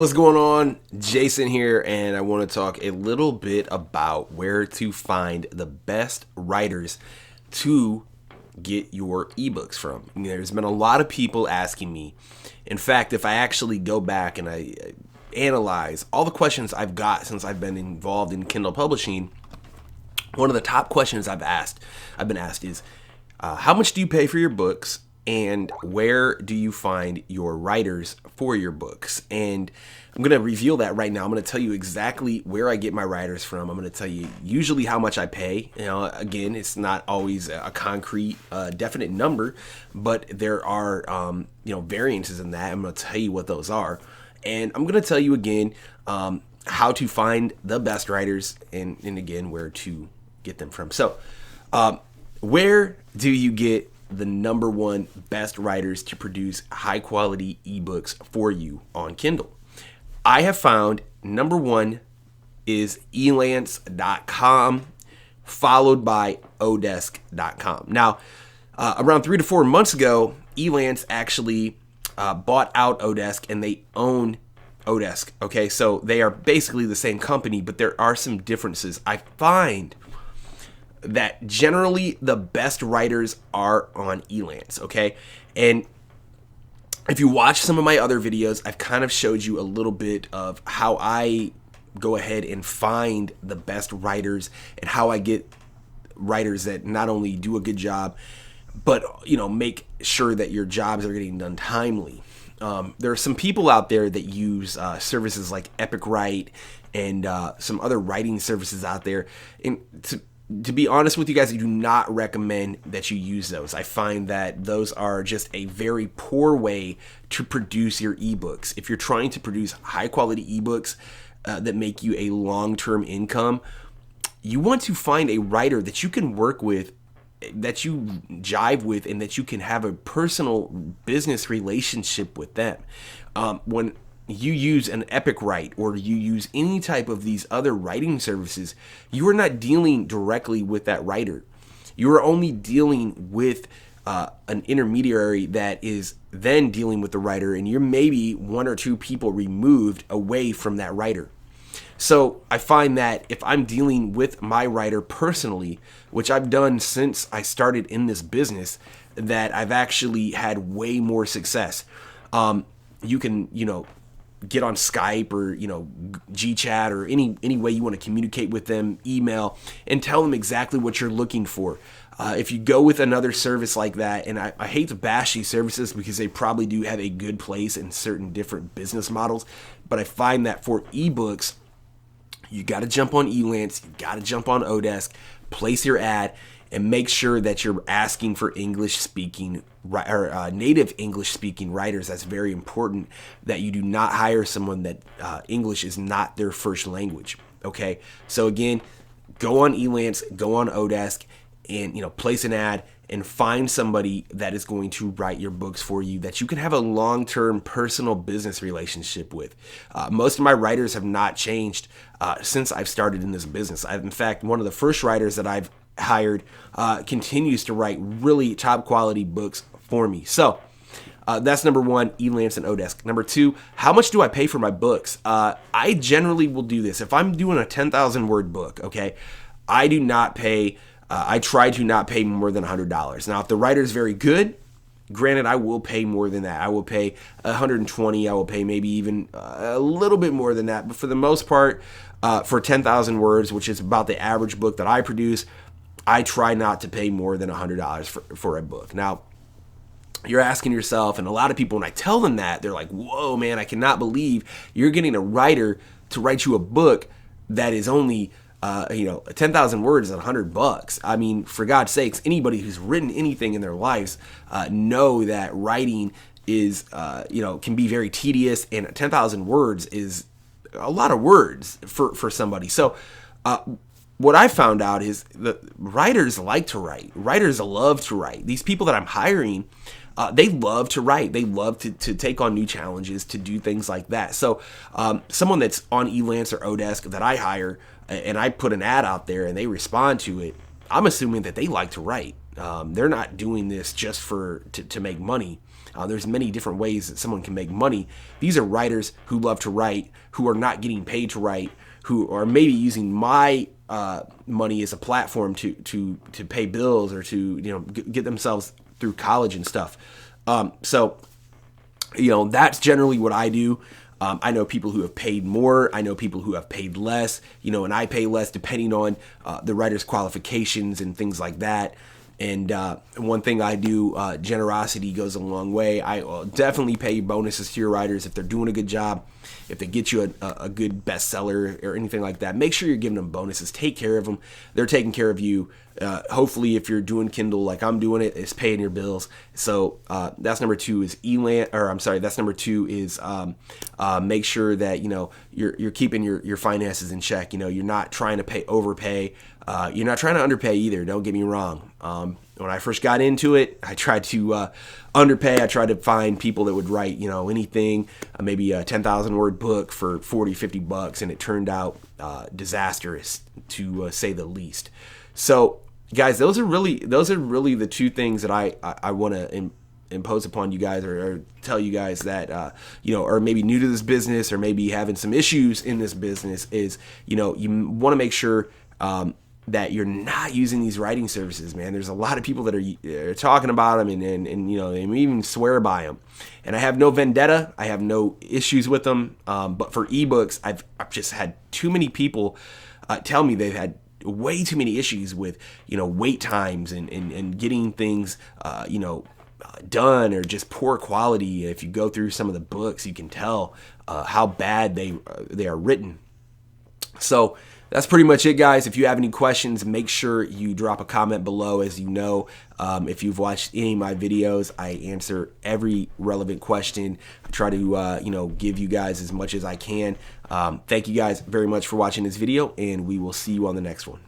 What's going on? Jason here, and I want to talk a little bit about where to find the best writers to get your ebooks from. There's been a lot of people asking me. In fact, if I actually go back and I analyze all the questions I've got since I've been involved in Kindle publishing, one of the top questions I've been asked is, how much do you pay for your books? And where do you find your writers for your books? And I'm going to reveal that right now. I'm going to tell you exactly where I get my writers from. I'm going to tell you usually how much I pay. Again, it's not always a concrete, definite number, but there are, variances in that. I'm going to tell you what those are. And I'm going to tell you again, how to find the best writers and again, where to get them from. So, where do you get the number one best writers to produce high quality ebooks for you on Kindle? I have found number one is elance.com, followed by odesk.com. Now, around 3 to 4 months ago, Elance actually bought out Odesk, and they own Odesk. Okay, so they are basically the same company, but there are some differences. I find that generally the best writers are on Elance, okay? And if you watch some of my other videos, I've kind of showed you a little bit of how I go ahead and find the best writers and how I get writers that not only do a good job, but make sure that your jobs are getting done timely. There are some people out there that use services like Epic Write and some other writing services out there. And to be honest with you guys, I do not recommend that you use those. I find that those are just a very poor way to produce your ebooks. If you're trying to produce high quality ebooks that make you a long-term income, you want to find a writer that you can work with, that you jive with, and that you can have a personal business relationship with them. When you use an Epic Write or you use any type of these other writing services, you are not dealing directly with that writer. You are only dealing with an intermediary that is then dealing with the writer, and you're maybe 1 or 2 people removed away from that writer. So I find that if I'm dealing with my writer personally, which I've done since I started in this business, that I've actually had way more success. You can, get on Skype or GChat or any way you want to communicate with them, email, and tell them exactly what you're looking for. If you go with another service like that, and I hate to bash these services because they probably do have a good place in certain different business models, but I find that for ebooks, you got to jump on Elance, you got to jump on Odesk, place your ad, and make sure that you're asking for English-speaking or native English-speaking writers. That's very important, that you do not hire someone that English is not their first language. Okay, so again, go on Elance, go on Odesk, and place an ad and find somebody that is going to write your books for you that you can have a long-term personal business relationship with. Most of my writers have not changed since I've started in this business. In fact, one of the first writers that I've hired continues to write really top quality books for me. So that's number one, Elance and Odesk. Number two, how much do I pay for my books? I generally will do this. If I'm doing a 10,000 word book, okay, I do not pay, I try to not pay more than $100. Now, if the writer is very good, granted, I will pay more than that. I will pay 120. I will pay maybe even a little bit more than that. But for the most part, for 10,000 words, which is about the average book that I produce, I try not to pay more than $100 for a book. Now, you're asking yourself, and a lot of people, when I tell them that, they're like, whoa, man, I cannot believe you're getting a writer to write you a book that is only 10,000 words at $100. I mean, for God's sakes, anybody who's written anything in their lives know that writing is, can be very tedious, and 10,000 words is a lot of words for somebody. So, what I found out is that writers like to write. Writers love to write. These people that I'm hiring, they love to write. They love to take on new challenges, to do things like that. So someone that's on Elance or Odesk that I hire, and I put an ad out there and they respond to it, I'm assuming that they like to write. They're not doing this just to make money. There's many different ways that someone can make money. These are writers who love to write, who are not getting paid to write, who are maybe using my money as a platform to pay bills or to get themselves through college and stuff. So that's generally what I do. I know people who have paid more. I know people who have paid less, and I pay less depending on the writer's qualifications and things like that. And one thing I do, generosity goes a long way. I will definitely pay bonuses to your writers if they're doing a good job, if they get you a good bestseller or anything like that. Make sure you're giving them bonuses. Take care of them. They're taking care of you. Hopefully, if you're doing Kindle like I'm doing it, it's paying your bills. So that's number two is that's number two is make sure that you're keeping your finances in check. You're not trying to overpay. You're not trying to underpay either. Don't get me wrong. When I first got into it, I tried to underpay. I tried to find people that would write, anything, maybe a 10,000 word book for $40-50, and it turned out disastrous to say the least. So, guys, those are really the two things that I want to impose upon you guys, or tell you guys that are maybe new to this business, or maybe having some issues in this business, is you want to make sure that you're not using these writing services, man. There's a lot of people that are talking about them and they even swear by them. And I have no vendetta. I have no issues with them. But for ebooks, I've just had too many people tell me they've had way too many issues with wait times and getting things done, or just poor quality. If you go through some of the books, you can tell how bad they are written. So that's pretty much it, guys. If you have any questions, make sure you drop a comment below. As you know, if you've watched any of my videos, I answer every relevant question. I try to give you guys as much as I can. Thank you guys very much for watching this video, and we will see you on the next one.